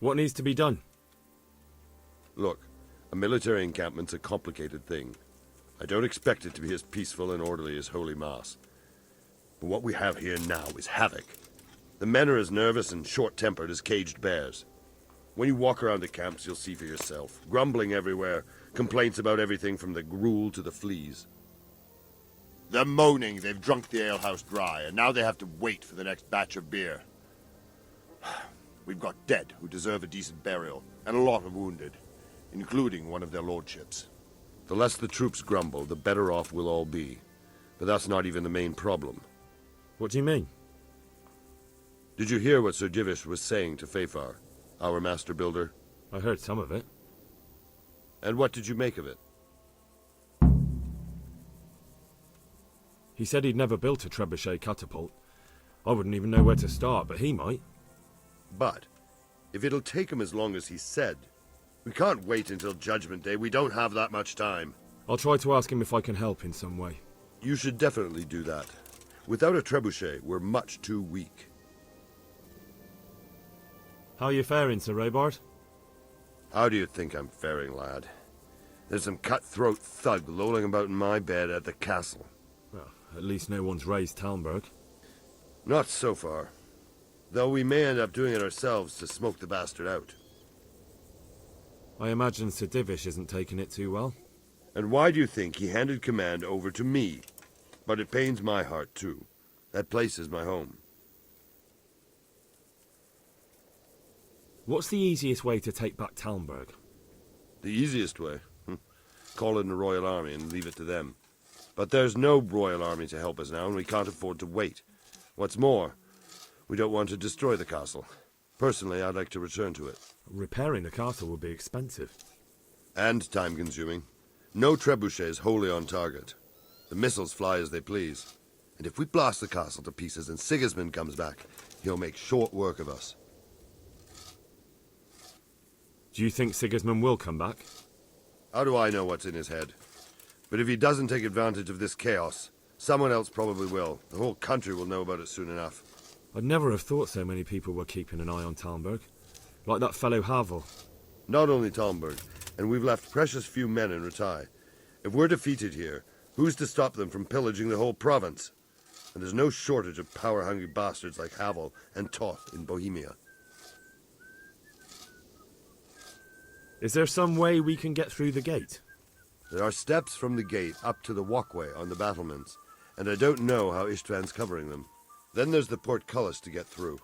What needs to be done? Look, a military encampment's a complicated thing. I don't expect it to be as peaceful and orderly as Holy Mass. But what we have here now is havoc. The men are as nervous and short-tempered as caged bears. When you walk around the camps, you'll see for yourself. Grumbling everywhere, complaints about everything from the gruel to the fleas. They're moaning they've drunk the alehouse dry, and now they have to wait for the next batch of beer. We've got dead who deserve a decent burial, and a lot of wounded, including one of their lordships. The less the troops grumble, the better off we'll all be. But that's not even the main problem. What do you mean? Did you hear what Sir Divish was saying to Fafar, our master builder? I heard some of it. And what did you make of it? He said he'd never built a trebuchet catapult. I wouldn't even know where to start, but he might. But, if it'll take him as long as he said, we can't wait until Judgment Day. We don't have that much time. I'll try to ask him if I can help in some way. You should definitely do that. Without a trebuchet, we're much too weak. How are you faring, Sir Robard? How do you think I'm faring, lad? There's some cutthroat thug lolling about in my bed at the castle. Well, at least no one's raised Talmberg. Not so far. Though we may end up doing it ourselves to smoke the bastard out. I imagine Sir Divish isn't taking it too well. And why do you think he handed command over to me? But it pains my heart, too. That place is my home. What's the easiest way to take back Talmberg? The easiest way? Call in the Royal Army and leave it to them. But there's no Royal Army to help us now, and we can't afford to wait. What's more, we don't want to destroy the castle. Personally, I'd like to return to it. Repairing the castle would be expensive. And time-consuming. No trebuchet is wholly on target. The missiles fly as they please. And if we blast the castle to pieces and Sigismund comes back, he'll make short work of us. Do you think Sigismund will come back? How do I know what's in his head? But if he doesn't take advantage of this chaos, someone else probably will. The whole country will know about it soon enough. I'd never have thought so many people were keeping an eye on Talmberg. Like that fellow Havel. Not only Talmberg, and we've left precious few men in Ratai. If we're defeated here, who's to stop them from pillaging the whole province? And there's no shortage of power-hungry bastards like Havel and Toth in Bohemia. Is there some way we can get through the gate? There are steps from the gate up to the walkway on the battlements, and I don't know how Istvan's covering them. Then there's the portcullis to get through.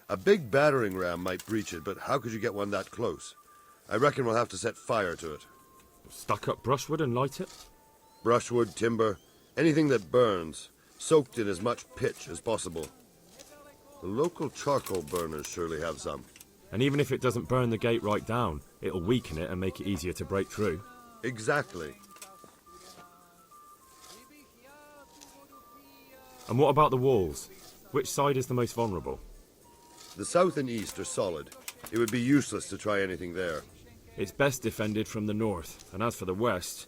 A big battering ram might breach it, but how could you get one that close? I reckon we'll have to set fire to it. Stuck up brushwood and light it? Brushwood, timber, anything that burns, soaked in as much pitch as possible. The local charcoal burners surely have some. And even if it doesn't burn the gate right down, it'll weaken it and make it easier to break through. Exactly. And what about the walls? Which side is the most vulnerable? The south and east are solid. It would be useless to try anything there. It's best defended from the north, and as for the west...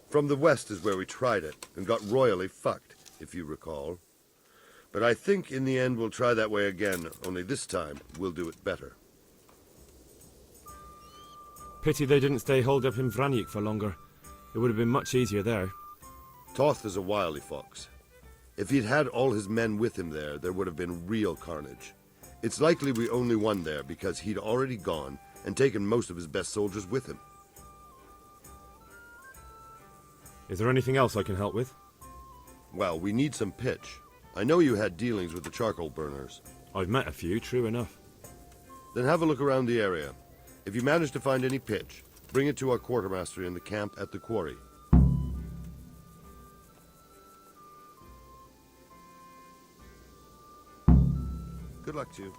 From the west is where we tried it, and got royally fucked, if you recall. But I think in the end we'll try that way again, only this time we'll do it better. Pity they didn't stay holed up in Vranic for longer. It would have been much easier there. Toth is a wily fox. If he'd had all his men with him there would have been real carnage. It's likely we only won there because he'd already gone and taken most of his best soldiers with him. Is there anything else I can help with? Well, we need some pitch. I know you had dealings with the charcoal burners. I've met a few, true enough. Then have a look around the area. If you manage to find any pitch, bring it to our quartermaster in the camp at the quarry. Good luck to you.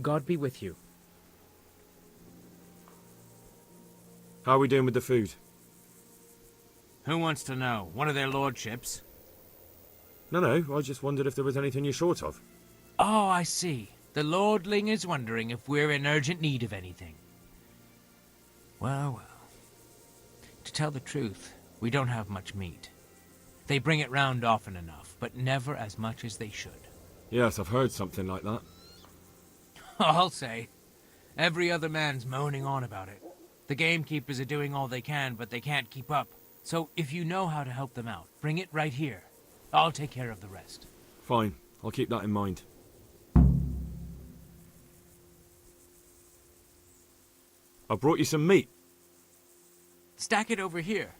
God be with you. How are we doing with the food? Who wants to know? One of their lordships? No, I just wondered if there was anything you're short of. Oh, I see. The lordling is wondering if we're in urgent need of anything. Well. To tell the truth, we don't have much meat. They bring it round often enough, but never as much as they should. Yes, I've heard something like that. I'll say. Every other man's moaning on about it. The gamekeepers are doing all they can, but they can't keep up. So if you know how to help them out, bring it right here. I'll take care of the rest. Fine, I'll keep that in mind. I brought you some meat. Stack it over here.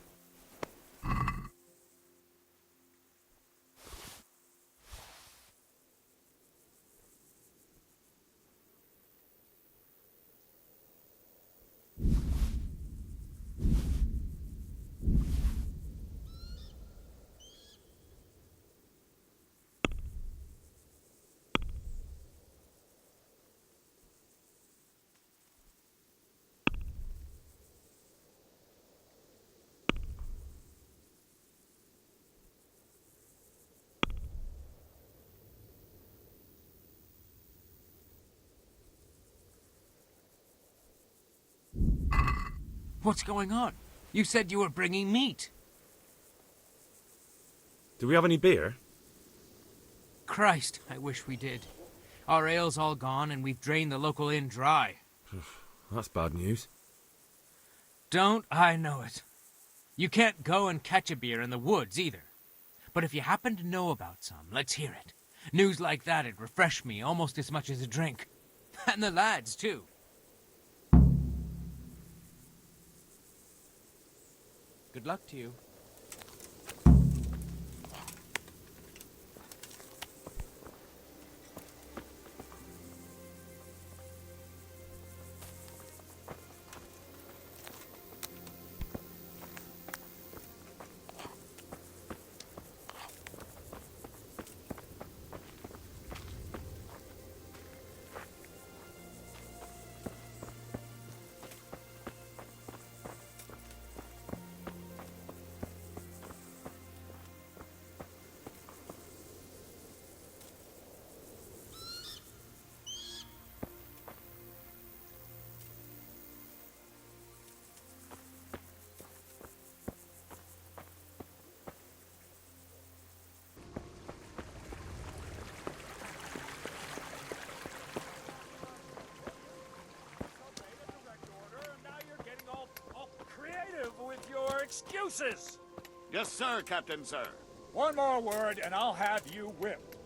What's going on? You said you were bringing meat. Do we have any beer? Christ, I wish we did. Our ale's all gone and we've drained the local inn dry. That's bad news. Don't I know it? You can't go and catch a beer in the woods either. But if you happen to know about some, let's hear it. News like that'd refresh me almost as much as a drink. And the lads, too. Good luck to you. With your excuses. Yes, sir, Captain, sir. One more word and I'll have you whipped.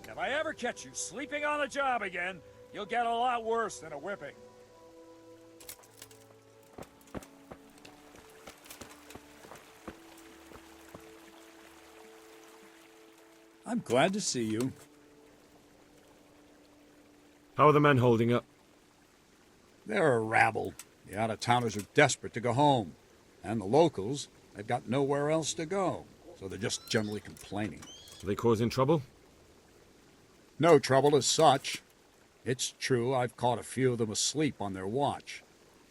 If I ever catch you sleeping on the job again, you'll get a lot worse than a whipping. I'm glad to see you. How are the men holding up? They're a rabble. The out-of-towners are desperate to go home. And the locals, they've got nowhere else to go. So they're just generally complaining. Are they causing trouble? No trouble as such. It's true I've caught a few of them asleep on their watch.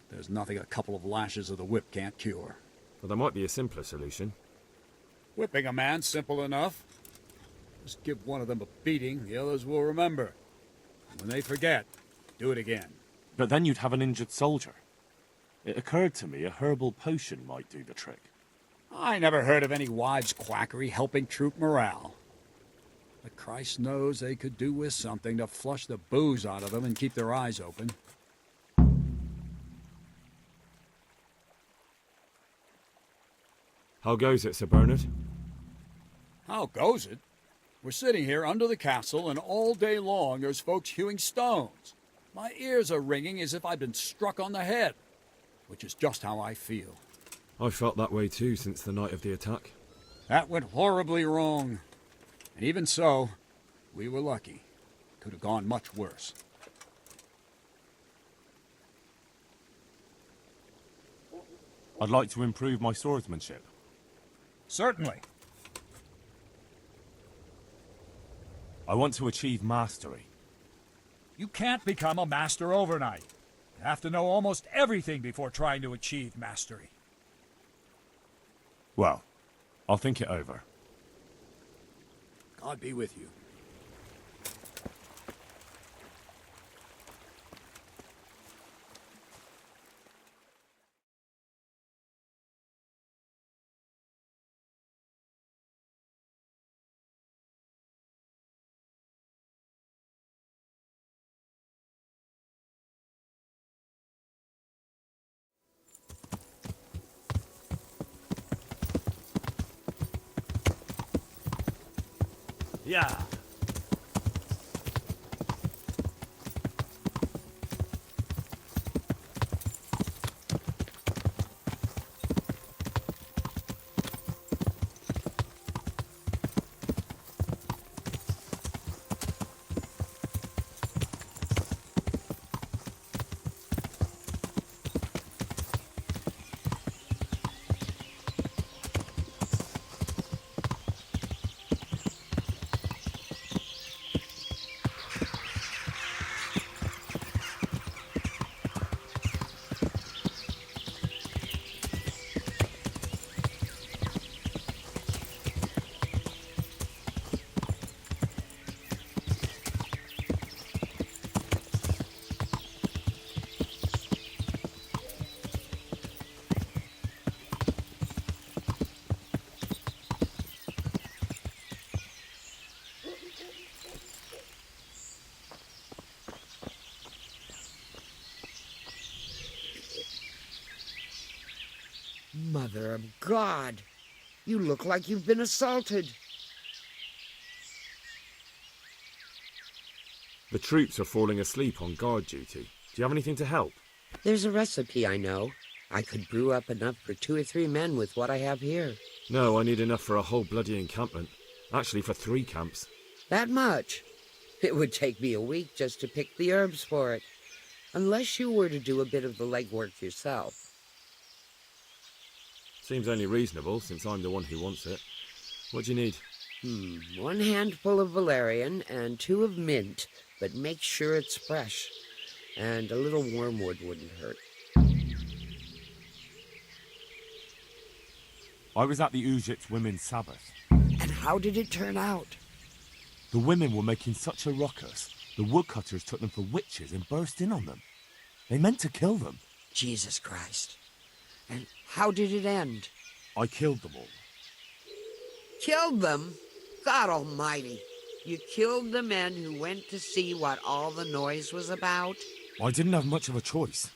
There's nothing a couple of lashes of the whip can't cure. Well, there might be a simpler solution. Whipping a man's simple enough. Just give one of them a beating, the others will remember. And when they forget, do it again. But then you'd have an injured soldier. It occurred to me a herbal potion might do the trick. I never heard of any wives' quackery helping troop morale. But Christ knows they could do with something to flush the booze out of them and keep their eyes open. How goes it, Sir Bernard? How goes it? We're sitting here under the castle, and all day long there's folks hewing stones. My ears are ringing as if I'd been struck on the head, which is just how I feel. I felt that way too since the night of the attack. That went horribly wrong. And even so, we were lucky. Could have gone much worse. I'd like to improve my swordsmanship. Certainly. I want to achieve mastery. You can't become a master overnight. You have to know almost everything before trying to achieve mastery. Well, I'll think it over. God be with you. Yeah. Mother of God! You look like you've been assaulted. The troops are falling asleep on guard duty. Do you have anything to help? There's a recipe I know. I could brew up enough for 2 or 3 men with what I have here. No, I need enough for a whole bloody encampment. Actually, for 3 camps. That much? It would take me a week just to pick the herbs for it. Unless you were to do a bit of the legwork yourself. Seems only reasonable, since I'm the one who wants it. What do you need? 1 handful of valerian and 2 of mint, but make sure it's fresh. And a little wormwood wouldn't hurt. I was at the Ujit's Women's Sabbath. And how did it turn out? The women were making such a ruckus, the woodcutters took them for witches and burst in on them. They meant to kill them. Jesus Christ. And how did it end? I killed them all. Killed them? God almighty. You killed the men who went to see what all the noise was about? I didn't have much of a choice.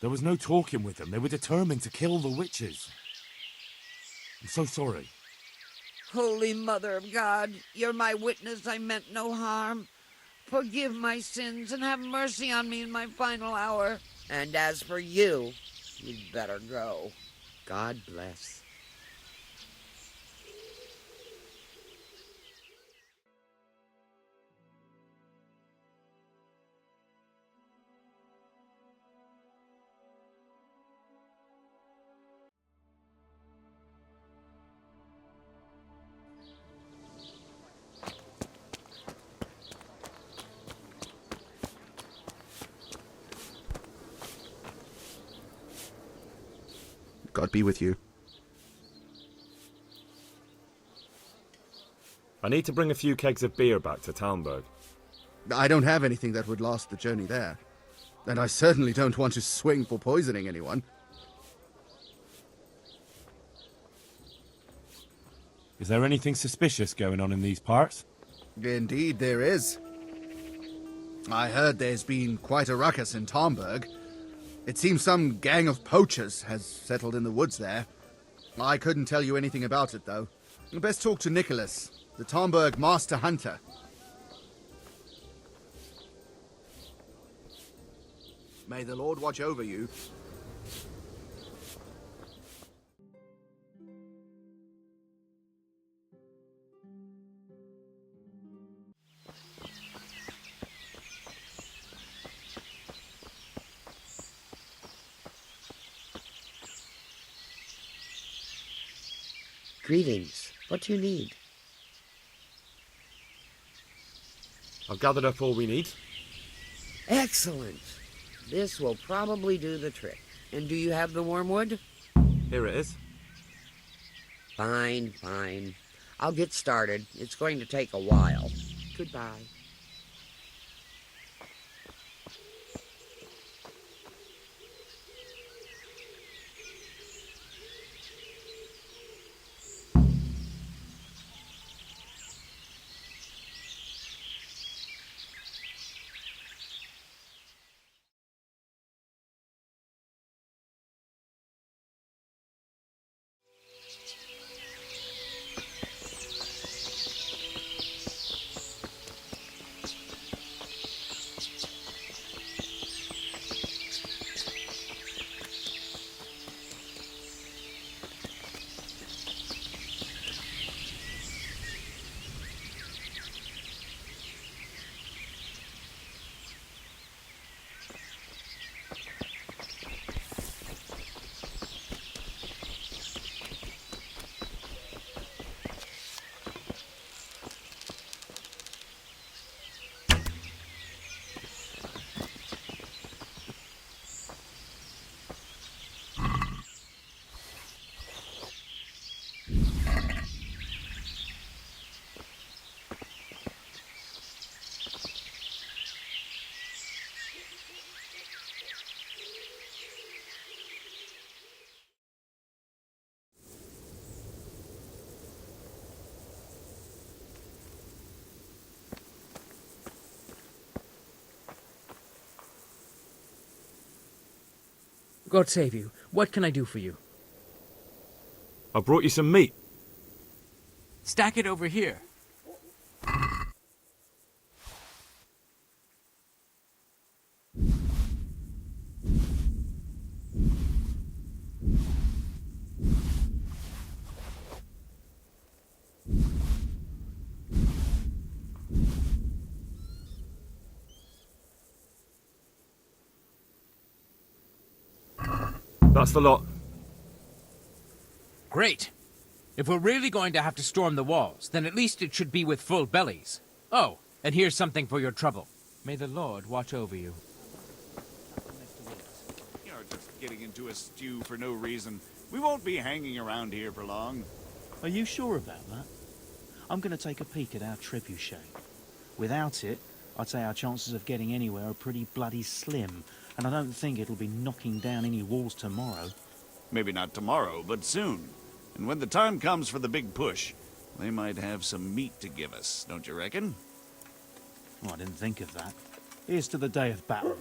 There was no talking with them. They were determined to kill the witches. I'm so sorry. Holy Mother of God, you're my witness I meant no harm. Forgive my sins and have mercy on me in my final hour. And as for you, you'd better go. God bless. God be with you. I need to bring a few kegs of beer back to Talmberg. I don't have anything that would last the journey there. And I certainly don't want to swing for poisoning anyone. Is there anything suspicious going on in these parts? Indeed there is. I heard there's been quite a ruckus in Talmberg. It seems some gang of poachers has settled in the woods there. I couldn't tell you anything about it, though. Best talk to Nicholas, the Talmberg Master Hunter. May the Lord watch over you. Greetings. What do you need? I've gathered up all we need. Excellent. This will probably do the trick. And do you have the wormwood? Here it is. Fine, fine. I'll get started. It's going to take a while. Goodbye. God save you. What can I do for you? I brought you some meat. Stack it over here. That's the lot. Great. If we're really going to have to storm the walls, then at least it should be with full bellies. Oh, and here's something for your trouble. May the Lord watch over you. You're just getting into a stew for no reason. We won't be hanging around here for long. Are you sure about that? I'm going to take a peek at our trebuchet. Without it, I'd say our chances of getting anywhere are pretty bloody slim, and I don't think it'll be knocking down any walls tomorrow. Maybe not tomorrow, but soon. And when the time comes for the big push, they might have some meat to give us, don't you reckon? Oh, I didn't think of that. Here's to the day of battle.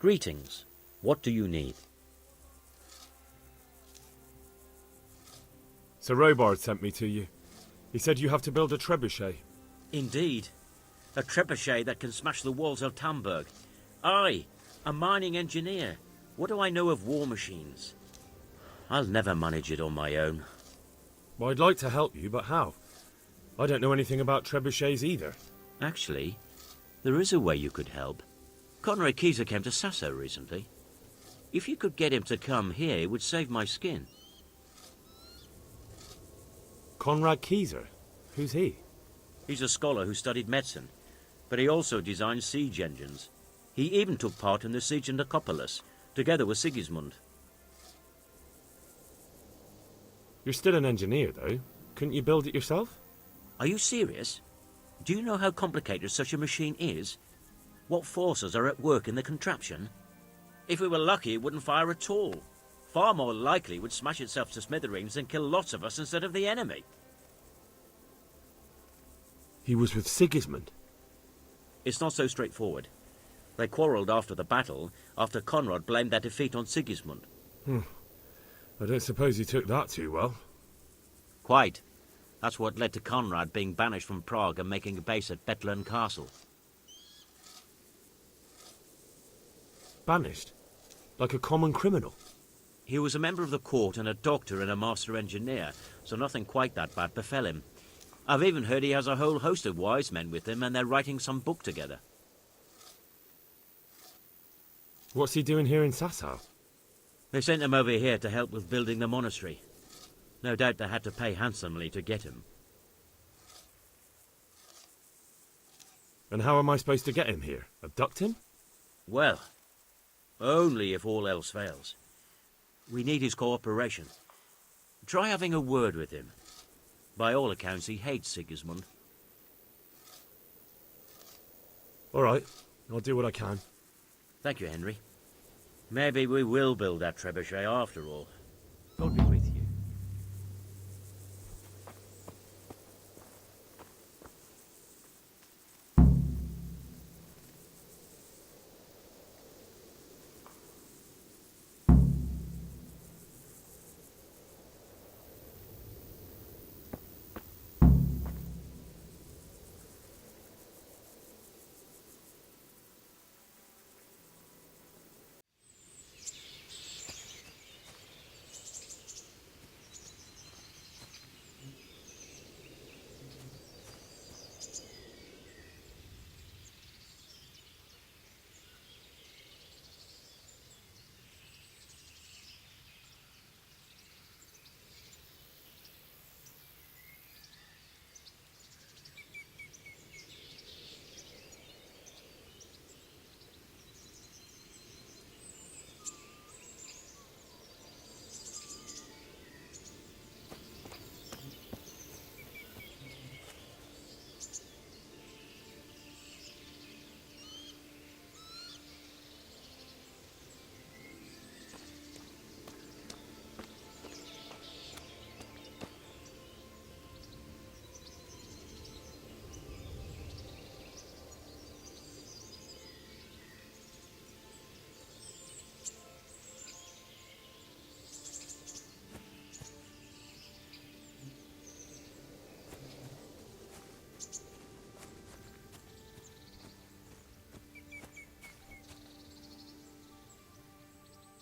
Greetings. What do you need? Sir Robard sent me to you. He said you have to build a trebuchet. Indeed. A trebuchet that can smash the walls of Tamburg. I, a mining engineer. What do I know of war machines? I'll never manage it on my own. Well, I'd like to help you, but how? I don't know anything about trebuchets either. Actually, there is a way you could help. Conrad Keyser came to Sasso recently. If you could get him to come here, it would save my skin. Conrad Keyser? Who's he? He's a scholar who studied medicine, but he also designed siege engines. He even took part in the siege of Nicopolis, together with Sigismund. You're still an engineer, though. Couldn't you build it yourself? Are you serious? Do you know how complicated such a machine is? What forces are at work in the contraption? If we were lucky, it wouldn't fire at all. Far more likely it would smash itself to smithereens and kill lots of us instead of the enemy. He was with Sigismund. It's not so straightforward. They quarrelled after the battle, after Conrad blamed their defeat on Sigismund. I don't suppose he took that too well. Quite. That's what led to Conrad being banished from Prague and making a base at Bethlen Castle. Banished? Like a common criminal? He was a member of the court and a doctor and a master engineer, so nothing quite that bad befell him. I've even heard he has a whole host of wise men with him and they're writing some book together. What's he doing here in Sasau? They sent him over here to help with building the monastery. No doubt they had to pay handsomely to get him. And how am I supposed to get him here? Abduct him? Well, only if all else fails. We need his cooperation. Try having a word with him. By all accounts, he hates Sigismund. All right, I'll do what I can. Thank you, Henry. Maybe we will build that trebuchet after all. God be with you.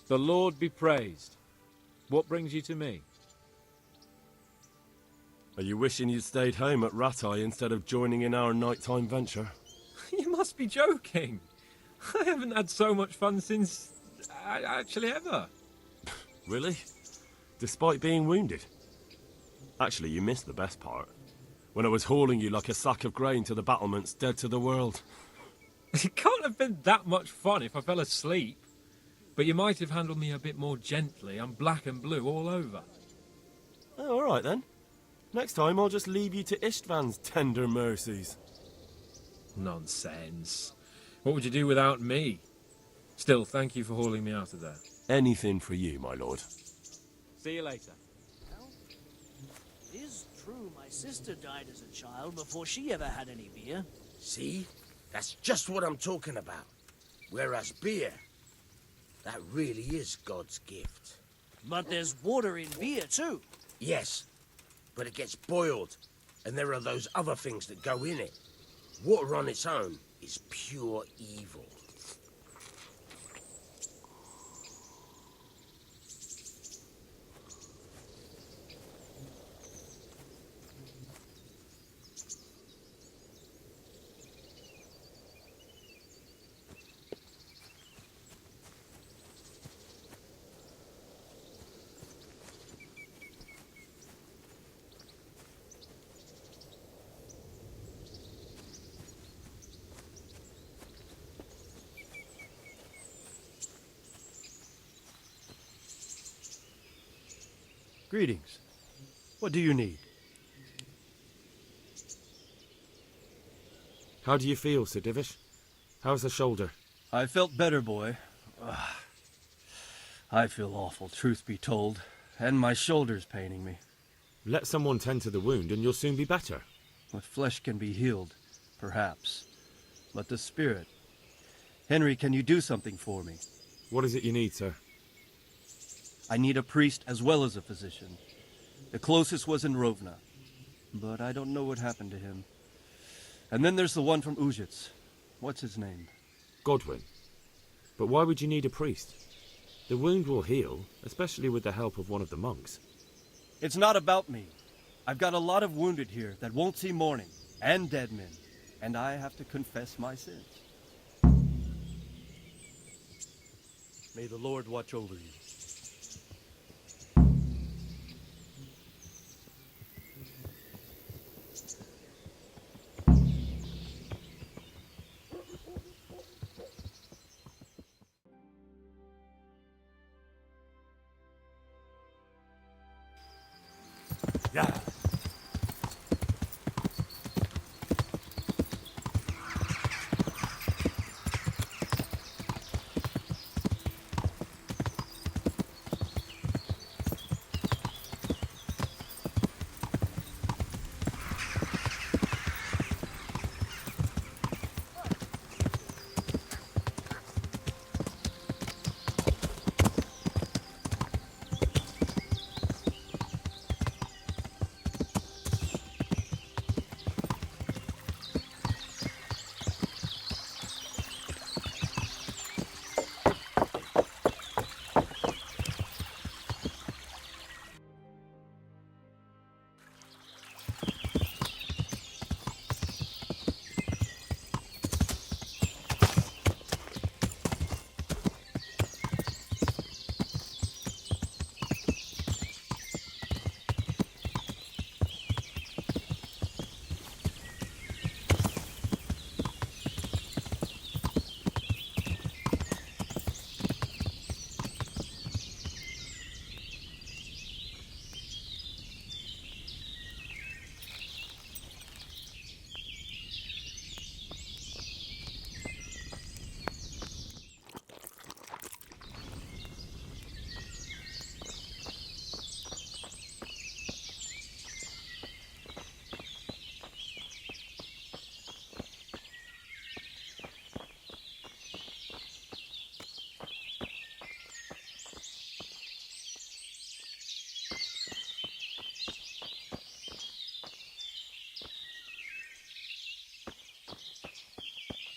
The Lord be praised. What brings you to me? Are you wishing you'd stayed home at Rattay instead of joining in our nighttime venture? You must be joking. I haven't had so much fun since... actually ever. Really? Despite being wounded? Actually, you missed the best part. When I was hauling you like a sack of grain to the battlements, dead to the world. It can't have been that much fun if I fell asleep. But you might have handled me a bit more gently. I'm black and blue all over. Oh, all right then. Next time I'll just leave you to Istvan's tender mercies. Nonsense. What would you do without me? Still, thank you for hauling me out of there. Anything for you, my lord. See you later. Well, it is true my sister died as a child before she ever had any beer. See? That's just what I'm talking about. Whereas beer, that really is God's gift. But there's water in beer, too. Yes, but it gets boiled, and there are those other things that go in it. Water on its own is pure evil. Greetings. What do you need? How do you feel, Sir Divish? How's the shoulder? I felt better, boy. I feel awful, truth be told, and my shoulder's paining me. Let someone tend to the wound and you'll soon be better. The flesh can be healed, perhaps, but the spirit... Henry, can you do something for me? What is it you need, sir? I need a priest as well as a physician. The closest was in Rovna, but I don't know what happened to him. And then there's the one from Ujits. What's his name? Godwin. But why would you need a priest? The wound will heal, especially with the help of one of the monks. It's not about me. I've got a lot of wounded here that won't see morning, and dead men, and I have to confess my sins. May the Lord watch over you. Yeah.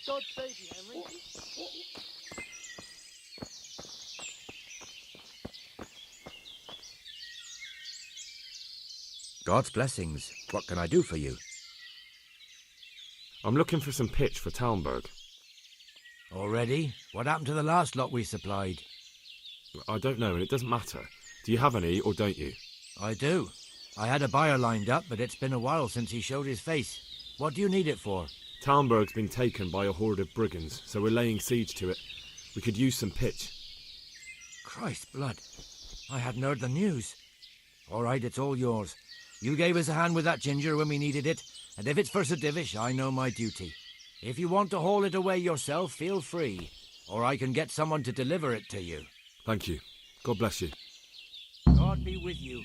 God save you, Henry. God's blessings. What can I do for you? I'm looking for some pitch for Talmberg. Already? What happened to the last lot we supplied? I don't know, and it doesn't matter. Do you have any, or don't you? I do. I had a buyer lined up, but it's been a while since he showed his face. What do you need it for? Talmberg's been taken by a horde of brigands, so we're laying siege to it. We could use some pitch. Christ's blood. I hadn't heard the news. All right, it's all yours. You gave us a hand with that ginger when we needed it, and if it's for Sir Divish, I know my duty. If you want to haul it away yourself, feel free, or I can get someone to deliver it to you. Thank you. God bless you. God be with you.